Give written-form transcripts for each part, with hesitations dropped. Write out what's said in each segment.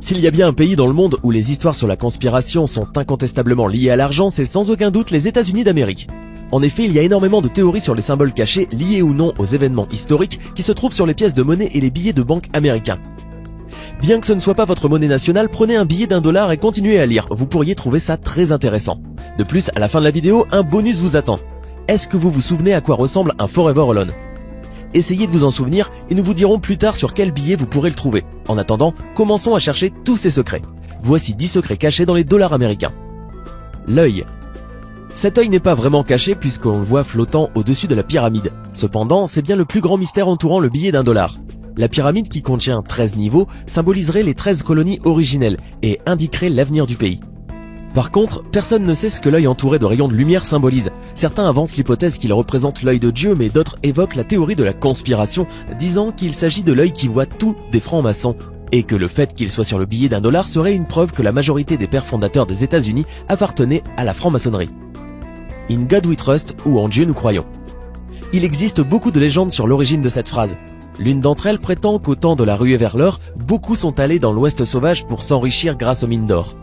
S'il y a bien un pays dans le monde où les histoires sur la conspiration sont incontestablement liées à l'argent, c'est sans aucun doute les États-Unis d'Amérique. En effet, il y a énormément de théories sur les symboles cachés liés ou non aux événements historiques qui se trouvent sur les pièces de monnaie et les billets de banque américains. Bien que ce ne soit pas votre monnaie nationale, prenez un billet d'$1 et continuez à lire, vous pourriez trouver ça très intéressant. De plus, à la fin de la vidéo, un bonus vous attend. Est-ce que vous vous souvenez à quoi ressemble un Forever Alone ? Essayez de vous en souvenir et nous vous dirons plus tard sur quel billet vous pourrez le trouver. En attendant, commençons à chercher tous ces secrets. Voici 10 secrets cachés dans les dollars américains. L'œil. Cet œil n'est pas vraiment caché puisqu'on le voit flottant au-dessus de la pyramide. Cependant, c'est bien le plus grand mystère entourant le billet d'$1. La pyramide qui contient 13 niveaux symboliserait les 13 colonies originelles et indiquerait l'avenir du pays. Par contre, personne ne sait ce que l'œil entouré de rayons de lumière symbolise. Certains avancent l'hypothèse qu'il représente l'œil de Dieu, mais d'autres évoquent la théorie de la conspiration, disant qu'il s'agit de l'œil qui voit tout des francs-maçons, et que le fait qu'il soit sur le billet d'$1 serait une preuve que la majorité des pères fondateurs des États-Unis appartenaient à la franc-maçonnerie. In God we trust, ou en Dieu nous croyons. Il existe beaucoup de légendes sur l'origine de cette phrase. L'une d'entre elles prétend qu'au temps de la ruée vers l'or, beaucoup sont allés dans l'Ouest sauvage pour s'enrichir grâce aux mines d'or.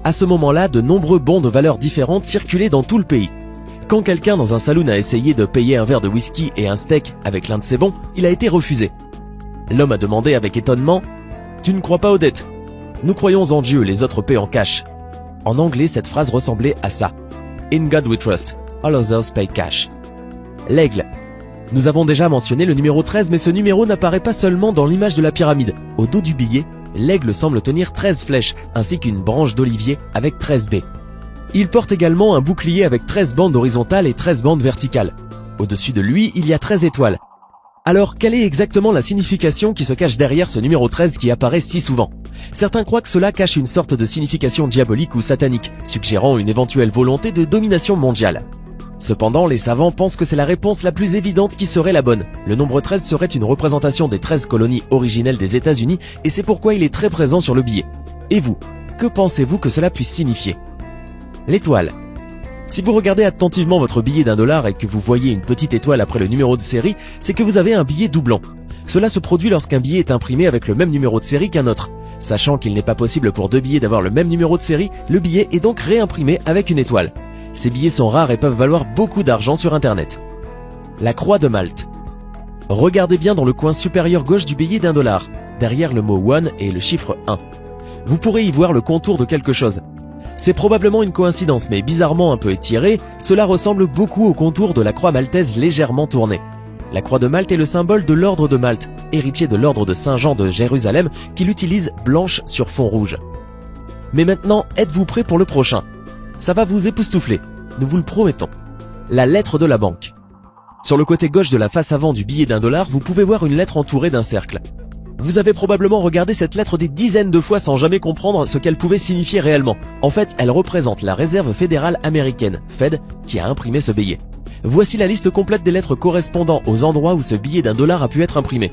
À ce moment-là, de nombreux bons de valeurs différentes circulaient dans tout le pays. Quand quelqu'un dans un saloon a essayé de payer un verre de whisky et un steak avec l'un de ses bons, il a été refusé. L'homme a demandé avec étonnement « Tu ne crois pas aux dettes ? Nous croyons en Dieu, les autres paient en cash. » En anglais, cette phrase ressemblait à ça. « In God we trust, all others pay cash. » L'aigle. Nous avons déjà mentionné le numéro 13, mais ce numéro n'apparaît pas seulement dans l'image de la pyramide. Au dos du billet, l'aigle semble tenir 13 flèches, ainsi qu'une branche d'olivier avec 13 baies. Il porte également un bouclier avec 13 bandes horizontales et 13 bandes verticales. Au-dessus de lui, il y a 13 étoiles. Alors, quelle est exactement la signification qui se cache derrière ce numéro 13 qui apparaît si souvent ? Certains croient que cela cache une sorte de signification diabolique ou satanique, suggérant une éventuelle volonté de domination mondiale. Cependant, les savants pensent que c'est la réponse la plus évidente qui serait la bonne. Le nombre 13 serait une représentation des 13 colonies originelles des États-Unis et c'est pourquoi il est très présent sur le billet. Et vous, que pensez-vous que cela puisse signifier ? L'étoile. Si vous regardez attentivement votre billet d'$1 et que vous voyez une petite étoile après le numéro de série, c'est que vous avez un billet doublant. Cela se produit lorsqu'un billet est imprimé avec le même numéro de série qu'un autre. Sachant qu'il n'est pas possible pour deux billets d'avoir le même numéro de série, le billet est donc réimprimé avec une étoile. Ces billets sont rares et peuvent valoir beaucoup d'argent sur internet. La croix de Malte. Regardez bien dans le coin supérieur gauche du billet d'$1, derrière le mot one et le chiffre 1. Vous pourrez y voir le contour de quelque chose. C'est probablement une coïncidence, mais bizarrement un peu étiré, cela ressemble beaucoup au contour de la croix maltaise légèrement tournée. La croix de Malte est le symbole de l'ordre de Malte, héritier de l'ordre de Saint-Jean de Jérusalem, qui l'utilise blanche sur fond rouge. Mais maintenant, êtes-vous prêts pour le prochain ? Ça va vous époustoufler, nous vous le promettons. La lettre de la banque. Sur le côté gauche de la face avant du billet d'$1, vous pouvez voir une lettre entourée d'un cercle. Vous avez probablement regardé cette lettre des dizaines de fois sans jamais comprendre ce qu'elle pouvait signifier réellement. En fait, elle représente la Réserve fédérale américaine, Fed, qui a imprimé ce billet. Voici la liste complète des lettres correspondant aux endroits où ce billet d'$1 a pu être imprimé.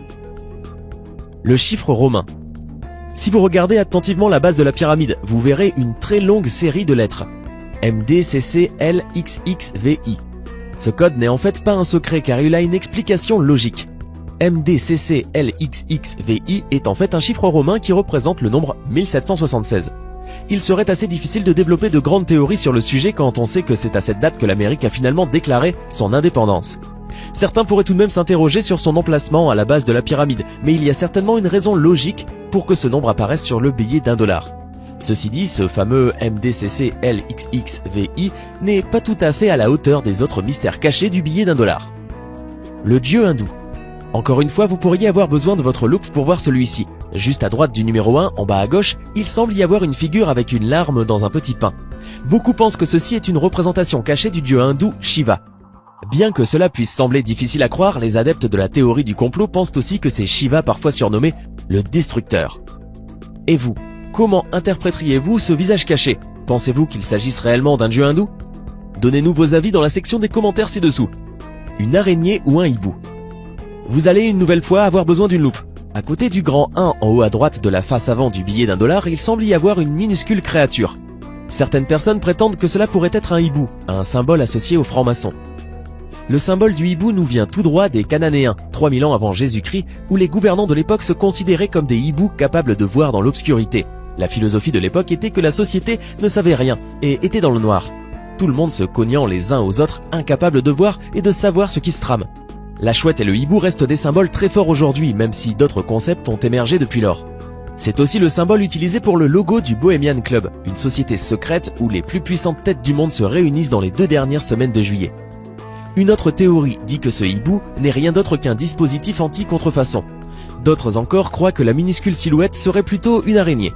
Le chiffre romain. Si vous regardez attentivement la base de la pyramide, vous verrez une très longue série de lettres. MDCCLXXVI. Ce code n'est en fait pas un secret car il a une explication logique. MDCCLXXVI est en fait un chiffre romain qui représente le nombre 1776. Il serait assez difficile de développer de grandes théories sur le sujet quand on sait que c'est à cette date que l'Amérique a finalement déclaré son indépendance. Certains pourraient tout de même s'interroger sur son emplacement à la base de la pyramide, mais il y a certainement une raison logique pour que ce nombre apparaisse sur le billet d'$1. Ceci dit, ce fameux MDCCLXXVI n'est pas tout à fait à la hauteur des autres mystères cachés du billet d'$1. Le dieu hindou. Encore une fois, vous pourriez avoir besoin de votre loupe pour voir celui-ci. Juste à droite du numéro 1, en bas à gauche, il semble y avoir une figure avec une larme dans un petit pain. Beaucoup pensent que ceci est une représentation cachée du dieu hindou Shiva. Bien que cela puisse sembler difficile à croire, les adeptes de la théorie du complot pensent aussi que c'est Shiva parfois surnommé le Destructeur. Et vous, comment interpréteriez-vous ce visage caché ? Pensez-vous qu'il s'agisse réellement d'un dieu hindou ? Donnez-nous vos avis dans la section des commentaires ci-dessous. Une araignée ou un hibou ? Vous allez une nouvelle fois avoir besoin d'une loupe. À côté du grand 1 en haut à droite de la face avant du billet d'$1, il semble y avoir une minuscule créature. Certaines personnes prétendent que cela pourrait être un hibou, un symbole associé aux francs-maçons. Le symbole du hibou nous vient tout droit des Cananéens, 3000 ans avant Jésus-Christ, où les gouvernants de l'époque se considéraient comme des hiboux capables de voir dans l'obscurité. La philosophie de l'époque était que la société ne savait rien et était dans le noir. Tout le monde se cognant les uns aux autres, incapables de voir et de savoir ce qui se trame. La chouette et le hibou restent des symboles très forts aujourd'hui, même si d'autres concepts ont émergé depuis lors. C'est aussi le symbole utilisé pour le logo du Bohemian Club, une société secrète où les plus puissantes têtes du monde se réunissent dans les 2 dernières semaines de juillet. Une autre théorie dit que ce hibou n'est rien d'autre qu'un dispositif anti-contrefaçon. D'autres encore croient que la minuscule silhouette serait plutôt une araignée.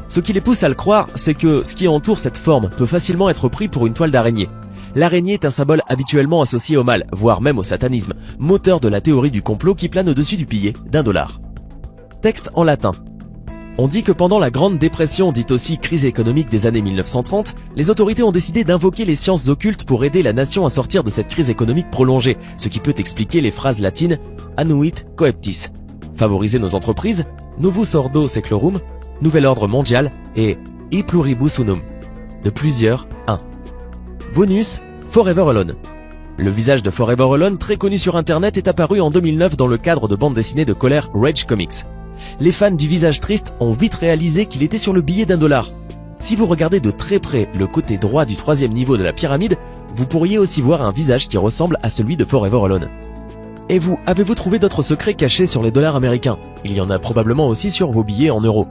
Ce qui les pousse à le croire, c'est que ce qui entoure cette forme peut facilement être pris pour une toile d'araignée. L'araignée est un symbole habituellement associé au mal, voire même au satanisme, moteur de la théorie du complot qui plane au-dessus du billet d'$1. Texte en latin. On dit que pendant la Grande Dépression, dite aussi crise économique des années 1930, les autorités ont décidé d'invoquer les sciences occultes pour aider la nation à sortir de cette crise économique prolongée, ce qui peut expliquer les phrases latines « Annuit coeptis », favoriser nos entreprises, « Novus Ordo Seclorum », Nouvel Ordre Mondial et « E Pluribus Unum », de plusieurs, un. Bonus, Forever Alone. Le visage de Forever Alone, très connu sur internet, est apparu en 2009 dans le cadre de bande dessinée de colère Rage Comics. Les fans du visage triste ont vite réalisé qu'il était sur le billet d'$1. Si vous regardez de très près le côté droit du 3e niveau de la pyramide, vous pourriez aussi voir un visage qui ressemble à celui de Forever Alone. Et vous, avez-vous trouvé d'autres secrets cachés sur les dollars américains? Il y en a probablement aussi sur vos billets en euros.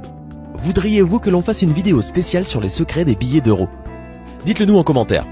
Voudriez-vous que l'on fasse une vidéo spéciale sur les secrets des billets d'euros? Dites-le nous en commentaire.